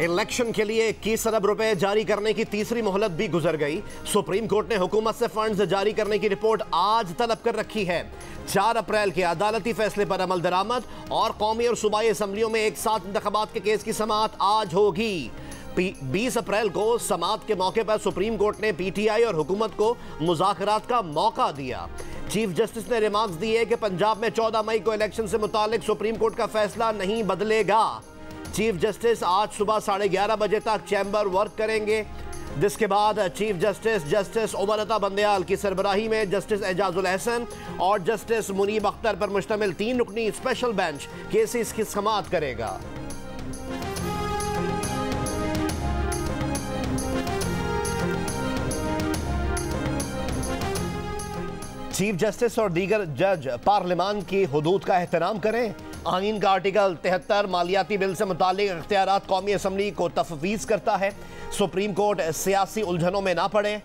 Election के लिए 21 अरब रुपए जारी करने की तीसरी मोहलत भी गुजर गई। सुप्रीम कोर्ट ने हुकूमत से फंड्स जारी करने की रिपोर्ट आज तलब कर रखी है। 4 अप्रैल के अदालती फैसले पर अमल दरामद और कौमी और सूबाई असम्बलियों में एक साथ इंतखाबात के केस की समाअत आज होगी। 20 अप्रैल को समाअत के मौके पर सुप्रीम कोर्ट ने PTI और हुकूमत को मुज़ाकरात का मौका दिया। चीफ जस्टिस ने रिमार्क्स दिए कि पंजाब में 14 मई को इलेक्शन से मुतालिक सुप्रीम कोर्ट का फैसला नहीं बदलेगा। चीफ जस्टिस आज सुबह 11:30 बजे तक चैम्बर वर्क करेंगे, जिसके बाद चीफ जस्टिस उमर अता बंदयाल की सरबराही में जस्टिस एजाजुल एहसन और जस्टिस मुनीब अख्तर पर मुश्तमिल 3 रुकनी स्पेशल बेंच केसेस की समाअत करेगा। चीफ जस्टिस और दीगर जज पार्लियामान की हुदूद का एहतराम करें। आइन का आर्टिकल 73 मालियाती बिल से मुतालिक इख्तियारात कौमी असम्बली को तफवीज़ करता है। सुप्रीम कोर्ट सियासी उलझनों में ना पड़े।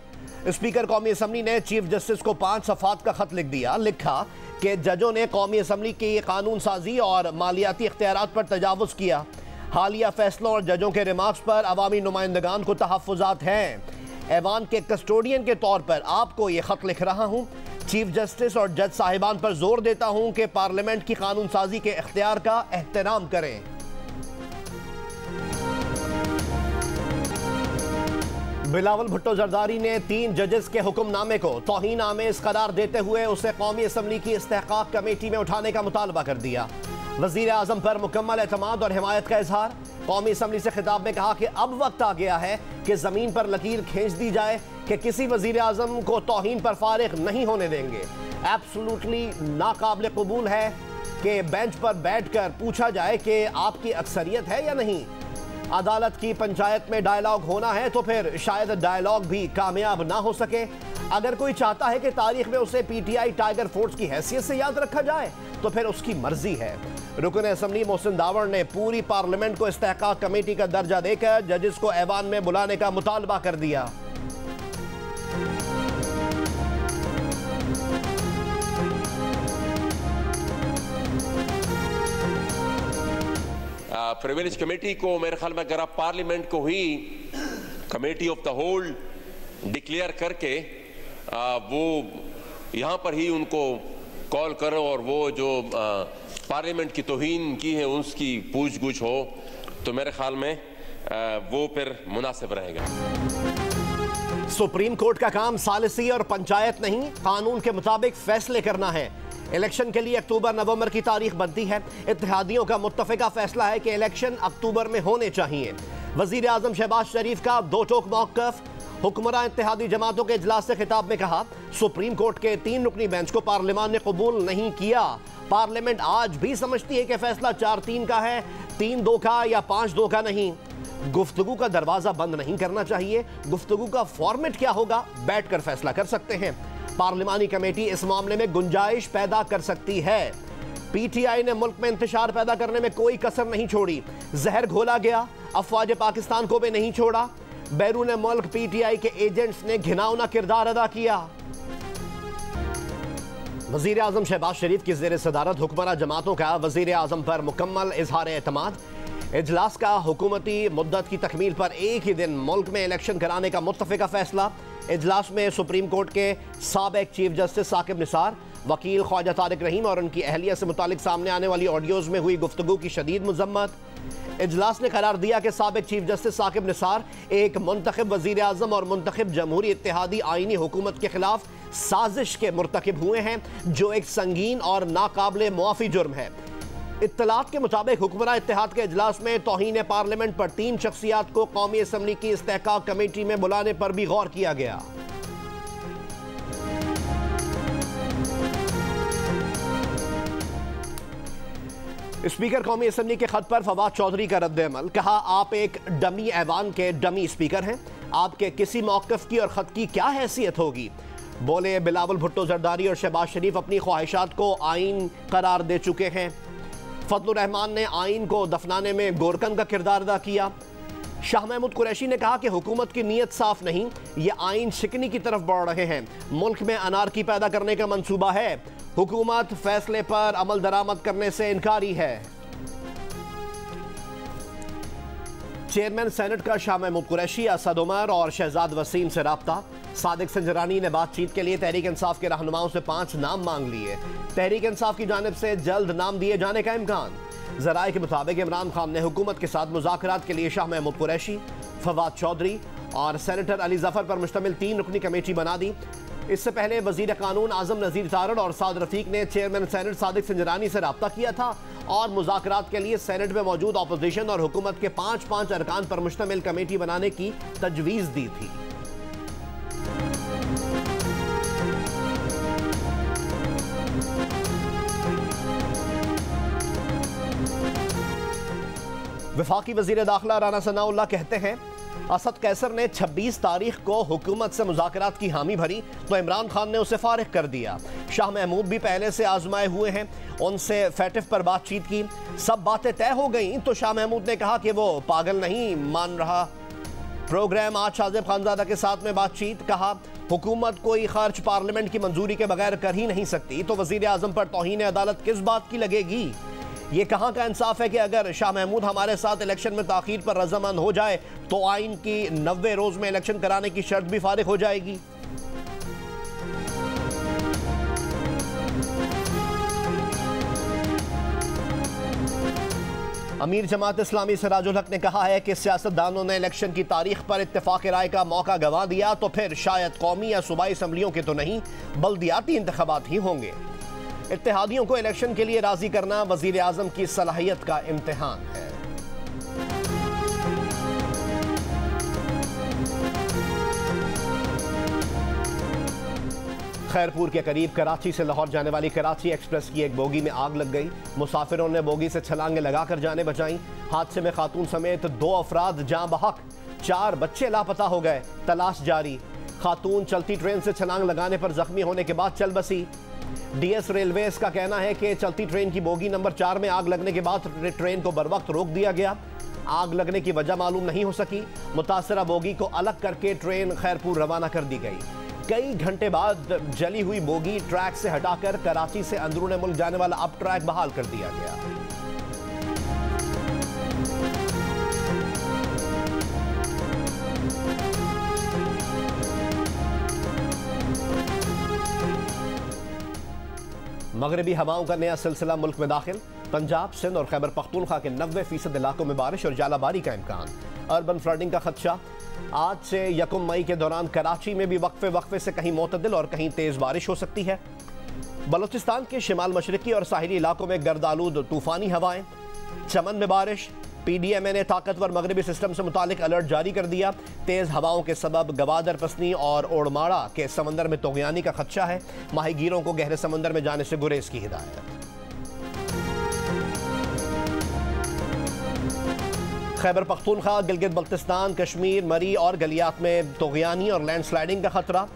स्पीकर कौमी असम्बली ने चीफ जस्टिस को 5 सफ़ात का खत लिख दिया। लिखा कि जजों ने कौमी असम्बली की कानून साजी और मालियाती इख्तियारात पर तजावुज़ किया। हालिया फैसलों और जजों के रिमार्क्स पर अवामी नुमाइंदगान को तहफ़्फ़ुज़ात हैं। ऐवान के कस्टोडियन के तौर पर आपको ये खत लिख रहा हूँ। चीफ जस्टिस और जज साहिबान पर जोर देता हूं कि पार्लियामेंट की कानून साजी के इख्तियार का एहतराम करें। बिलावल भुट्टो जरदारी ने 3 जजेस के हुक्मनामे को तौहीन आमेज करार देते हुए उसे कौमी असम्बली की इस्तेहकाक कमेटी में उठाने का मुतालबा कर दिया। वजीर आजम पर मुकम्मल एतमाद और हिमायत का इजहार। कौमी असम्बली से खिताब में कहा कि अब वक्त आ गया है कि जमीन पर लकीर खींच दी जाए कि किसी वजीर आजम को तौहीन पर फारिग नहीं होने देंगे। एब्सोल्युटली नाकाबिल कबूल है कि बेंच पर बैठकर पूछा जाए कि आपकी अक्सरियत है या नहीं। अदालत की पंचायत में डायलॉग होना है तो फिर शायद डायलॉग भी कामयाब ना हो सके। अगर कोई चाहता है कि तारीख में उसे PTI टाइगर फोर्स की हैसियत से याद रखा जाए तो फिर उसकी मर्जी है। रुकन असम्बली मोहसिन दावड़ ने पूरी पार्लियामेंट को इस्तेहकाक कमेटी का दर्जा देकर जजेस को ऐवान में बुलाने का मुतालबा कर दिया। प्रिविलेज कमेटी को मेरे ख्याल में अगर आप पार्लियामेंट को ही committee of the whole declare करके वो यहाँ पर ही उनको कॉल करो और वो जो पार्लियामेंट की तौहीन की है उसकी पूछ-गुछ हो तो मेरे ख्याल में वो फिर मुनासिब रहेगा। सुप्रीम कोर्ट का काम सालिसी और पंचायत नहीं, कानून के मुताबिक फैसले करना है। इलेक्शन के लिए अक्टूबर-नवंबर की तारीख बनती है। इत्तेहादियों का मुत्तफिका फैसला है कि इलेक्शन अक्टूबर में होने चाहिए। वजीर आजम शहबाज शरीफ का 2 टोक मौक़िफ़। हुक्मरान इत्तेहादी जमातों के इजलास से खिताब में कहा सुप्रीम कोर्ट के 3 रुकनी बेंच को पार्लियामान ने कबूल नहीं किया। पार्लियामेंट आज भी समझती है कि फैसला 4-3 का है, 3-2 का या 5-2 का नहीं। गुफ्तगू का दरवाजा बंद नहीं करना चाहिए। गुफ्तगू का फॉर्मेट क्या होगा बैठकर फैसला कर सकते हैं। पार्लिमानी कमेटी इस मामले में गुंजाइश पैदा कर सकती है। PTI ने मुल्क में इंतशार पैदा करने में कोई कसर नहीं छोड़ी। जहर घोला गया, अफवाज पाकिस्तान को भी नहीं छोड़ा। बैरून मुल्क PTI के एजेंट्स ने घिनौना किरदार अदा किया। वजीर आजम शहबाज शरीफ की ज़ेर सदारत हुक्मरान जमातों का वजीर आजम पर मुकम्मल इजहार एतमाद। इजलास का हुकूमती मुद्दत की तकमील पर एक ही दिन मुल्क में इलेक्शन कराने का मुत्तफिका फैसला। इजलास में सुप्रीम कोर्ट के साबिक चीफ जस्टिस साकिब निसार, वकील ख्वाजा तारिक रहीम और उनकी अहलिया से मुतालिक सामने आने वाली ऑडियोज़ में हुई गुफ्तगू की शदीद मजम्मत। इजलास ने करार दिया कि साबिक चीफ जस्टिस साकिब निसार एक मुंतखब वजीर आजम और मुंतखब जमहूरी इत्तेहादी आईनी हुकूमत के खिलाफ साजिश के मुर्तकिब हुए हैं, जो एक संगीन और नाकाबिल मुआफ़ी जुर्म है। इत्तलात के मुताबिक हुक्मरान इत्तेहाद के इजलास में तौहीन पार्लियामेंट पर 3 शख्सियात को कौमी असम्बली की इस्तेहकाक कमेटी में बुलाने पर भी गौर किया गया। स्पीकर कौमी असम्बली के खत पर फवाद चौधरी का रद्द-ए-अमल। कहा आप एक डमी ऐवान के डमी स्पीकर हैं, आपके किसी मौक़िफ़ की और खत की क्या हैसियत होगी। बोले बिलावल भुट्टो जरदारी और शहबाज शरीफ अपनी ख्वाहिशात को आइन करार दे चुके हैं। फजलुर रहमान ने आइन को दफनाने में गोरकन का किरदार अदा किया। शाह महमूद कुरैशी ने कहा कि हुकूमत की नीयत साफ नहीं, ये आइन शिकनी की तरफ बढ़ रहे हैं। मुल्क में अनारकी पैदा करने का मंसूबा है। हुकूमत फैसले पर अमल दरामद करने से इनकारी है। चेयरमैन सेनेट का शाह महमूद कुरैशी, असद उमर और शहजाद वसीम से राब्ता। सादिक संजरानी ने बातचीत के लिए तहरीक इंसाफ के रहनुमाओं से 5 नाम मांग लिए। तहरीक इंसाफ की जानिब से जल्द नाम दिए जाने का इम्कान। जराये के मुताबिक इमरान खान ने हुकूमत के साथ मुज़ाकरात के लिए शाह महमूद कुरैशी, फवाद चौधरी और सेनेटर अली जफर पर मुश्तमिल 3 रुकनी कमेटी बना दी। इससे पहले वजीर कानून आजम नज़ीर तारड़ और साद रफीक ने चेयरमैन सेनेट सादिक संजरानी से राब्ता किया था और मुज़ाकरात के लिए सेनेट में मौजूद अपोजिशन और हुकूमत के 5 अरकान पर मुश्तमिल कमेटी बनाने की तजवीज़ दी थी। वफाकी वजीर दाखिला राना सनाउल्लाह कहते हैं, असद कैसर ने 26 तारीख को हुकूमत से मुज़ाकरात की हामी भरी तो इमरान खान ने उसे फारिग कर दिया। शाह महमूद भी पहले से आजमाए हुए हैं, उनसे फैटिफ पर बातचीत की, सब बातें तय हो गई तो शाह महमूद ने कहा कि वो पागल नहीं मान रहा। प्रोग्राम आज शाहजेब खानजादा के साथ में बातचीत, कहा हुकूमत कोई खर्च पार्लियामेंट की मंजूरी के बगैर कर ही नहीं सकती तो वजीर आजम पर तौहीन अदालत किस बात की लगेगी। ये कहाँ का इंसाफ है कि अगर शाह महमूद हमारे साथ इलेक्शन में ताखीर पर रजामंद हो जाए तो आइन की 90 रोज में इलेक्शन कराने की शर्त भी फारिग हो जाएगी। अमीर जमात इस्लामी सिराजुल हक ने कहा है कि सियासतदानों ने इलेक्शन की तारीख पर इत्तेफाक राय का मौका गंवा दिया तो फिर शायद कौमी या सूबाई असम्बलियों के तो नहीं बल्दियाती इंतखाबात ही होंगे। इत्तेहादियों को इलेक्शन के लिए राजी करना वजीर आजम की सलाहियत का इम्तिहान है। खैरपुर के करीब कराची से लाहौर जाने वाली कराची एक्सप्रेस की एक बोगी में आग लग गई। मुसाफिरों ने बोगी से छलांगे लगाकर जाने बचाई। हादसे में खातून समेत 2 अफराद जाँ बहक, 4 बच्चे लापता हो गए, तलाश जारी। खातून चलती ट्रेन से छलांग लगाने पर जख्मी होने के बाद चल बसी। डीएस रेलवेज का कहना है कि चलती ट्रेन की बोगी नंबर 4 में आग लगने के बाद ट्रेन को बरवक्त रोक दिया गया। आग लगने की वजह मालूम नहीं हो सकी। मुतासरा बोगी को अलग करके ट्रेन खैरपुर रवाना कर दी गई। कई घंटे बाद जली हुई बोगी ट्रैक से हटाकर कराची से अंदरूनी मुल्क जाने वाला अप ट्रैक बहाल कर दिया गया। मगरबी हवाओं का नया सिलसिला मुल्क में दाखिल। पंजाब, सिंध और खैबर पख्तूनख्वा के 90% इलाकों में बारिश और जालाबारी का इम्कान। अर्बन फ्लडिंग का खदशा। आज से 1 मई के दौरान कराची में भी वक्फे से कहीं मोतदिल और कहीं तेज बारिश हो सकती है। बलूचिस्तान के शिमाल मशरकी और साहिली इलाकों में गर्दालूद तूफानी हवाएं। चमन में बारिश। पीडीएमए ने ताकतवर मगरबी सिस्टम से मुतालिक अलर्ट जारी कर दिया। तेज हवाओं के सबब गवादर पसनी और ओड़माड़ा के समंदर में तोगयानी का खदशा है। माहीगीरों को गहरे समंदर में जाने से गुरेज की हिदायत। खैबर पख्तूनख्वा, गिलगित बल्तिस्तान, कश्मीर, मरी और गलियात में तोगयानी और लैंडस्लाइडिंग का खतरा।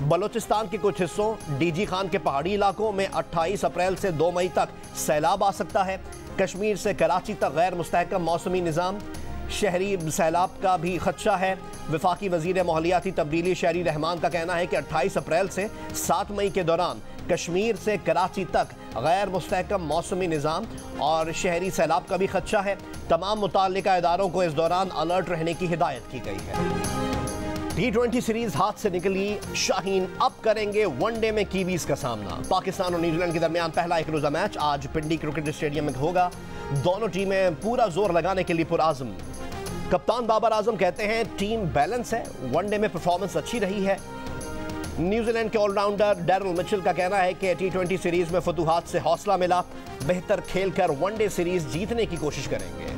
बलूचिस्तान के कुछ हिस्सों, डीजी खान के पहाड़ी इलाकों में 28 अप्रैल से 2 मई तक सैलाब आ सकता है। कश्मीर से कराची तक गैर मुस्तहकम मौसमी निज़ाम। शहरी सैलाब का भी खदशा है। वफाकी वजीर माहौलियाती तब्दीली शहरी रहमान का कहना है कि 28 अप्रैल से 7 मई के दौरान कश्मीर से कराची तक गैर मुस्तहकम मौसमी निज़ाम और शहरी सैलाब का भी खदशा है। तमाम मुताल्लिका इदारों को इस दौरान अलर्ट रहने की हिदायत की गई है। T20 सीरीज हाथ से निकली। शाहीन अब करेंगे वनडे में कीवीज का सामना। पाकिस्तान और न्यूजीलैंड के दरमियान पहला एक रोजा मैच आज पिंडी क्रिकेट स्टेडियम में होगा। दोनों टीमें पूरा जोर लगाने के लिए पुरआज़म। कप्तान बाबर आजम कहते हैं टीम बैलेंस है, वनडे में परफॉर्मेंस अच्छी रही है। न्यूजीलैंड के ऑलराउंडर डैरल मिचेल का कहना है कि T20 सीरीज में फतूहात से हौसला मिला, बेहतर खेलकर वनडे सीरीज जीतने की कोशिश करेंगे।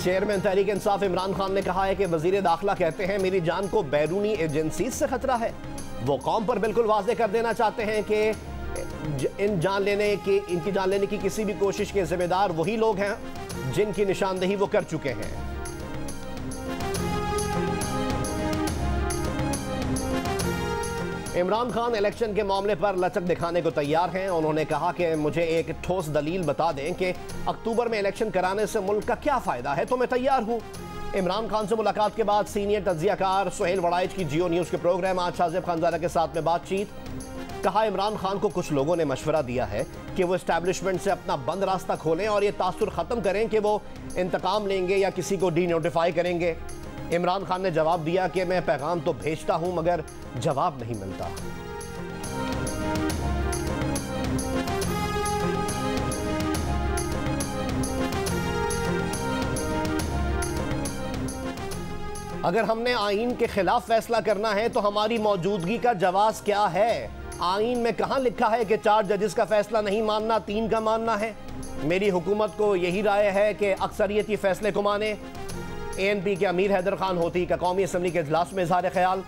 चेयरमैन तहरीक इंसाफ इमरान खान ने कहा है कि वजीर दाखिला कहते हैं मेरी जान को बैरूनी एजेंसी से खतरा है। वो कौम पर बिल्कुल वाज़ेह कर देना चाहते हैं कि इनकी जान लेने की किसी भी कोशिश के जिम्मेदार वही लोग हैं जिनकी निशानदेही वो कर चुके हैं। इमरान खान इलेक्शन के मामले पर लचक दिखाने को तैयार हैं। उन्होंने कहा कि मुझे एक ठोस दलील बता दें कि अक्टूबर में इलेक्शन कराने से मुल्क का क्या फायदा है तो मैं तैयार हूं। इमरान खान से मुलाकात के बाद सीनियर तज्जियाकार सुहेल वड़ाइच की जियो न्यूज़ के प्रोग्राम आज शाहजेब खानजादा के साथ में बातचीत। कहा इमरान खान को कुछ लोगों ने मशवरा दिया है कि वो एस्टैब्लिशमेंट से अपना बंद रास्ता खोलें और ये तासुर ख़त्म करें कि वो इंतकाम लेंगे या किसी को डी नोटिफाई करेंगे। इमरान खान ने जवाब दिया कि मैं पैगाम तो भेजता हूं मगर जवाब नहीं मिलता। अगर हमने आईन के खिलाफ फैसला करना है तो हमारी मौजूदगी का जवाब क्या है? आईन में कहां लिखा है कि 4 जजेस का फैसला नहीं मानना, 3 का मानना है? मेरी हुकूमत को यही राय है कि अक्सरियती फैसले को माने। ANP के अमीर हैदर खान होती का कौमी असम्बली के इजलास में इज़हार ख्याल।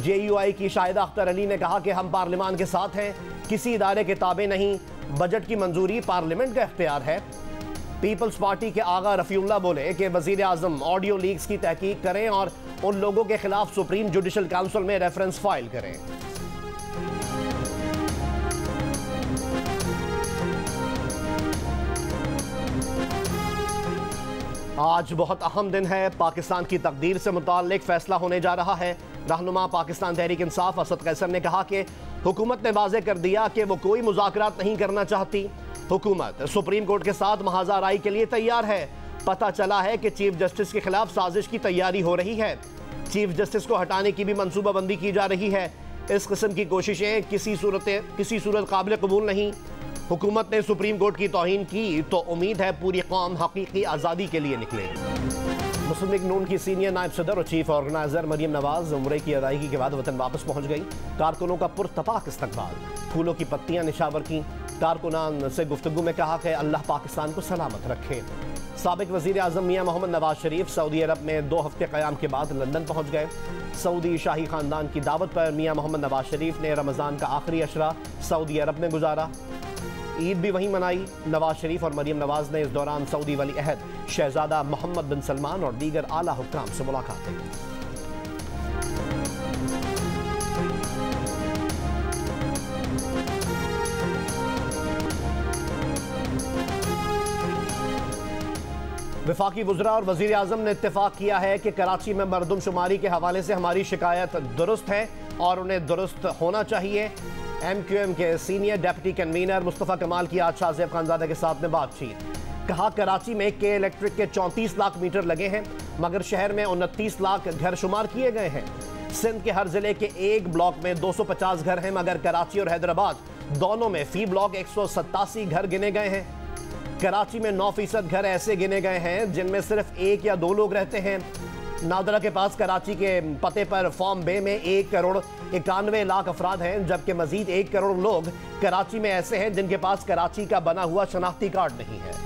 JUI की शाहिदा अख्तर अली ने कहा कि हम पार्लिमान के साथ हैं, किसी इदारे के ताबे नहीं, बजट की मंजूरी पार्लियामेंट का इख्तियार है। पीपल्स पार्टी के आगा रफीउल्लाह बोले कि वजीर आजम ऑडियो लीक्स की तहकीक करें और उन लोगों के खिलाफ सुप्रीम जुडिशल काउंसिल में रेफरेंस फाइल करें। आज बहुत अहम दिन है। पाकिस्तान की तकदीर से मुताल्लिक फैसला होने जा रहा है। रहनुमा पाकिस्तान तहरीक इंसाफ असद कैसर ने कहा कि हुकूमत ने वाज़ेह कर दिया कि वो कोई मुज़ाकरात नहीं करना चाहती। हुकूमत सुप्रीम कोर्ट के साथ महाजा राय के लिए तैयार है। पता चला है कि चीफ जस्टिस के खिलाफ साजिश की तैयारी हो रही है। चीफ जस्टिस को हटाने की भी मनसूबाबंदी की जा रही है। इस किस्म की कोशिशें किसी सूरत काबिल कबूल नहीं। हुकूमत ने सुप्रीम कोर्ट की तौहीन की तो उम्मीद है पूरी कौम हकीकी आज़ादी के लिए निकलेगी। मुस्लिम लीग नून की सीनियर नायब सदर और चीफ ऑर्गेनाइजर मरियम नवाज उम्रे की अदायगी के बाद वतन वापस पहुंच गई। कारकुनों का पुरतपाक इस्तकबाल, फूलों की पत्तियां निशावर की। कारकुनान से गुफ्तगू में कहा कि अल्लाह पाकिस्तान को सलामत रखे। साबिक वज़ीर आज़म मियां मोहम्मद नवाज शरीफ सऊदी अरब में 2 हफ्ते क़याम के बाद लंदन पहुँच गए। सऊदी शाही ख़ानदान की दावत पर मियां मोहम्मद नवाज शरीफ ने रमज़ान का आखिरी अशरा सऊदी अरब में गुजारा। ईद भी वहीं मनाई। नवाज शरीफ और मरियम नवाज ने इस दौरान सऊदी वली अहद शहजादा मोहम्मद बिन सलमान और दीगर आला हुक्काम से मुलाकातें की। वफाकी वज़रा और वज़ीर आज़म ने इत्तेफाक किया है कि कराची में मरदमशुमारी के हवाले से हमारी शिकायत दुरुस्त है और उन्हें दुरुस्त होना चाहिए। MQM के सीनियर डिप्टी कन्वीनर मुस्तफ़ा कमाल की आज शाहजेब खानजादा के साथ में बातचीत। कहा कराची में के इलेक्ट्रिक के 34 लाख मीटर लगे हैं मगर शहर में 29 लाख घर शुमार किए गए हैं। सिंध के हर जिले के एक ब्लॉक में 250 घर हैं मगर कराची और हैदराबाद दोनों में फी ब्लॉक 187 घर गिने गए हैं। कराची में 9% घर ऐसे गिने गए हैं जिनमें सिर्फ 1 या 2 लोग रहते हैं। नादरा के पास कराची के पते पर फॉर्म बे में 1 करोड़ 91 लाख अफराद हैं जबकि मजीद 1 करोड़ लोग कराची में ऐसे हैं जिनके पास कराची का बना हुआ शनाख्ती कार्ड नहीं है।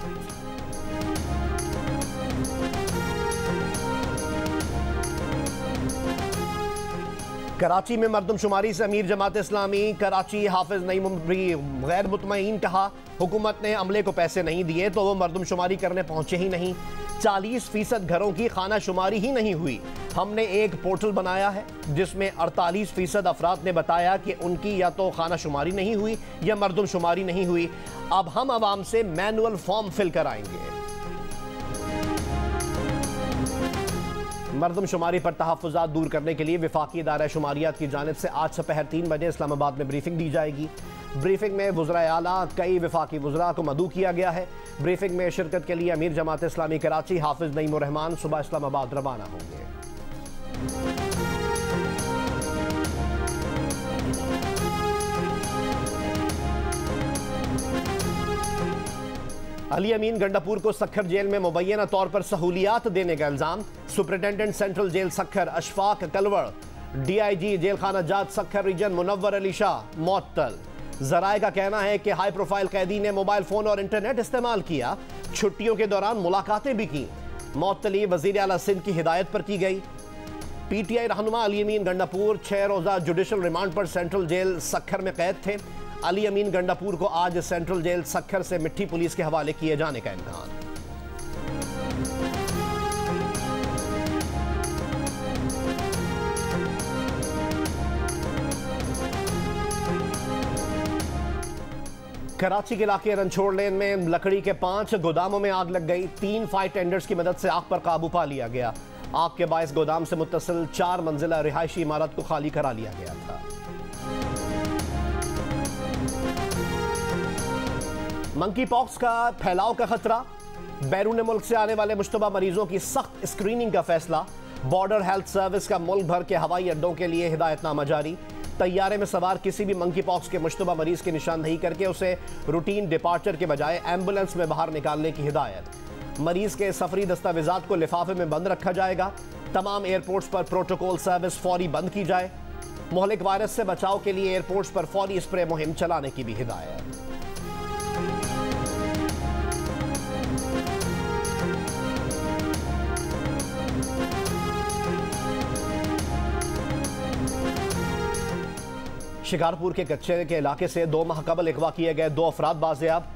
कराची में मरदमशुमारी से अमीर जमात इस्लामी कराची हाफिज नईम भी गैर मुतमईन। कहा हुकूमत ने अमले को पैसे नहीं दिए तो वो मरदमशुमारी करने पहुंचे ही नहीं। 40% घरों की खाना शुमारी ही नहीं हुई। हमने एक पोर्टल बनाया है जिसमें 48% अफराद ने बताया कि उनकी या तो खाना शुमारी नहीं हुई या मरदमशुमारी नहीं हुई। अब हम आवाम से मैनुअल फॉर्म फिल कराएंगे। मरदमशुमारी पर तहफ़्फ़ुज़ात दूर करने के लिए वफाकी इदारा शुमारियात की जानिब से आज दोपहर 3 बजे इस्लामाबाद में ब्रीफिंग दी जाएगी। ब्रीफिंग में वज़राए आला कई वफाकी वज़रा को मदऊ किया गया है। ब्रीफिंग में शिरकत के लिए अमीर जमात इस्लामी कराची हाफिज नईम रहमान सुबह इस्लामाबाद रवाना होंगे। अली अमीन गंडापुर को सखर जेल में मुबैना तौर पर सहूलियात देने का इल्ज़ाम। Superintendent central jail Sukkur Ashfaq Kalwar, DIG jail खाना जात सखर रीजन मुनव्वर अली शाह मुअत्तल। जराए का कहना है कि हाई प्रोफाइल कैदी ने मोबाइल फोन और इंटरनेट इस्तेमाल किया, छुट्टियों के दौरान मुलाकातें भी की। मुअत्तली वज़ीर आला सिंध की हिदायत पर की गई। PTI रहनुमा अली अमीन गंडापुर 6 रोज़ा जुडिशल रिमांड पर सेंट्रल जेल सखर में कैद थे। अली अमीन गंडापुर को आज सेंट्रल जेल सखर से मिट्टी पुलिस के हवाले किए जाने का इम्कान। कराची के इलाके रनछोड़ लेन में लकड़ी के 5 गोदामों में आग लग गई। 3 फायर टेंडर्स की मदद से आग पर काबू पा लिया गया। आग के बायस गोदाम से मुत्तसिल 4 मंजिला रिहायशी इमारत को खाली करा लिया गया था। मंकी पॉक्स का फैलाव का खतरा, बैरून मुल्क से आने वाले मुश्तबा मरीजों की सख्त स्क्रीनिंग का फैसला, बॉर्डर हेल्थ सर्विस का मुल्क भर के हवाई अड्डों के लिए हिदायतनामा जारी, तैयारे में सवार किसी भी मंकी पॉक्स के मुश्तबा मरीज की निशानदेही करके उसे रूटीन डिपार्चर के बजाय एम्बुलेंस में बाहर निकालने की हिदायत। मरीज के सफरी दस्तावेजात को लिफाफे में बंद रखा जाएगा। तमाम एयरपोर्ट्स पर प्रोटोकॉल सर्विस फौरी बंद की जाए। मुहलिक वायरस से बचाव के लिए एयरपोर्ट्स पर फौरी स्प्रे मुहिम चलाने की भी हिदायत। शिकारपुर के कच्चे के इलाके से 2 माह कबल अगवा किए गए 2 अफराद बाजियाब।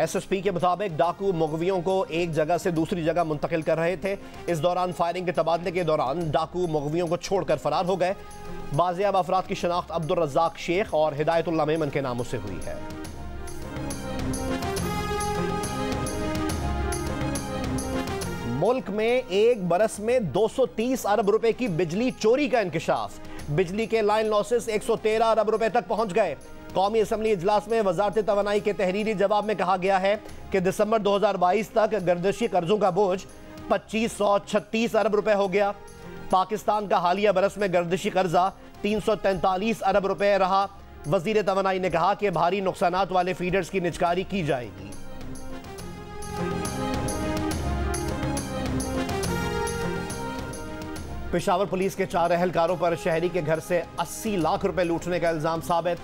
एसएसपी के मुताबिक डाकू मुगवियों को एक जगह से दूसरी जगह मुंतकिल कर रहे थे। इस दौरान फायरिंग के तबादले के दौरान डाकू मुगवियों को छोड़कर फरार हो गए। बाजियाब अफराद की शनाख्त अब्दुल रज़ाक शेख और हिदायतुल्लाह मेमन के नामों से हुई है। मुल्क में एक बरस में 230 अरब रुपए की बिजली चोरी का इंकशाफ। बिजली के लाइन लॉसेस 113 अरब रुपए तक पहुंच गए। कौमी असम्बली इजलास में वजारत तवानाई के तहरीरी जवाब में कहा गया है कि दिसंबर 2022 तक गर्दिशी कर्जों का बोझ 2536 अरब रुपए हो गया। पाकिस्तान का हालिया बरस में गर्दिशी कर्जा 343 अरब रुपए रहा। वजीर तवानाई ने कहा कि भारी नुकसानात वाले फीडर्स की निजकारी की जाएगी। पेशावर पुलिस के 4 अहलकारों पर शहरी के घर से 80 लाख रुपए लूटने का इल्जाम साबित।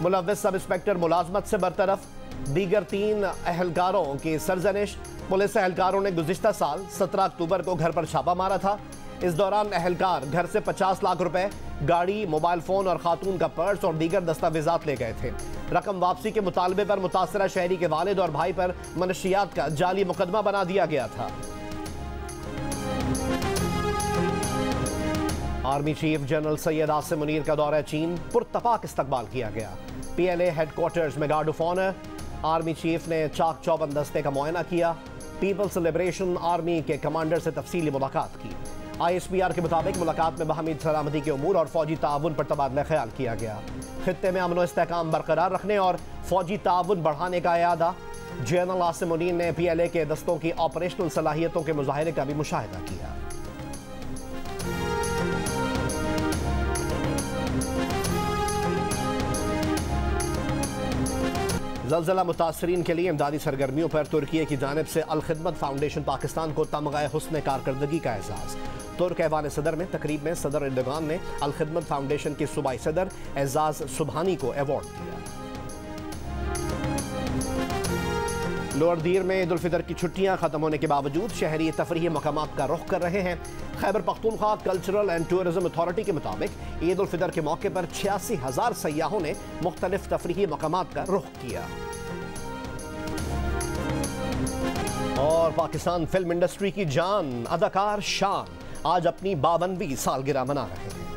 मुलव्विस सब इंस्पेक्टर मुलाजमत से बरतरफ। दीगर 3 अहलकारों की सरजनिश। पुलिस अहलकारों ने गुज़िश्ता साल 17 अक्टूबर को घर पर छापा मारा था। इस दौरान अहलकार घर से 50 लाख रुपए, गाड़ी, मोबाइल फोन और खातून का पर्स और दीगर दस्तावेजात ले गए थे। रकम वापसी के मुतालबे पर मुतासरा शहरी के वालिद और भाई पर मनशियात का जाली मुकदमा बना दिया गया था। Army chief general Syed Asim Munir का दौरा चीन, पुरतपाक इस्तकबाल किया गया। PLA हेडक्वार्टर्स में guard of honour. Army chief ने चाक चौबंद दस्ते का मुआयना किया। पीपल्स लिबरेशन आर्मी के कमांडर से तफसीली मुलाकात की। ISPR के मुताबिक मुलाकात में बाहमी सलामती के उमूर और फौजी ताउन पर तबादला ख्याल किया गया। खित्ते में अमन व इस्तेहकाम बरकरार रखने और फौजी ताउन बढ़ाने का इरादा। जनरल आसिम मुनीर ने PLA के दस्तों की ऑपरेशनल सलाहियतों के मुजाहरे का भी मुशाहिदा किया। ज़लज़ला मुतासरीन के लिए इमदादी सरगर्मियों पर तुर्की की जानिब से अल खिदमत फाउंडेशन पाकिस्तान को तमग़ा हुस्न कारकर्दगी का एहसास। तुर्क ऐवान सदर में तकरीब में सदर एर्दोगान ने अल खिदमत फाउंडेशन के सूबाई सदर एजाज सुबहानी को अवार्ड दिया। लोअर दीर में ईद उल फितर की छुट्टियां खत्म होने के बावजूद शहरी तफरीही मकामात का रुख कर रहे हैं। Khyber Pakhtunkhwa cultural and tourism authority के मुताबिक ईद उल फितर के मौके पर 86,000 सयाहों ने मुख्तलिफ तफरीही मकामात का रुख किया। और पाकिस्तान फिल्म इंडस्ट्री की जान अदाकार शान आज अपनी 52वीं सालगिरह मना रहे हैं।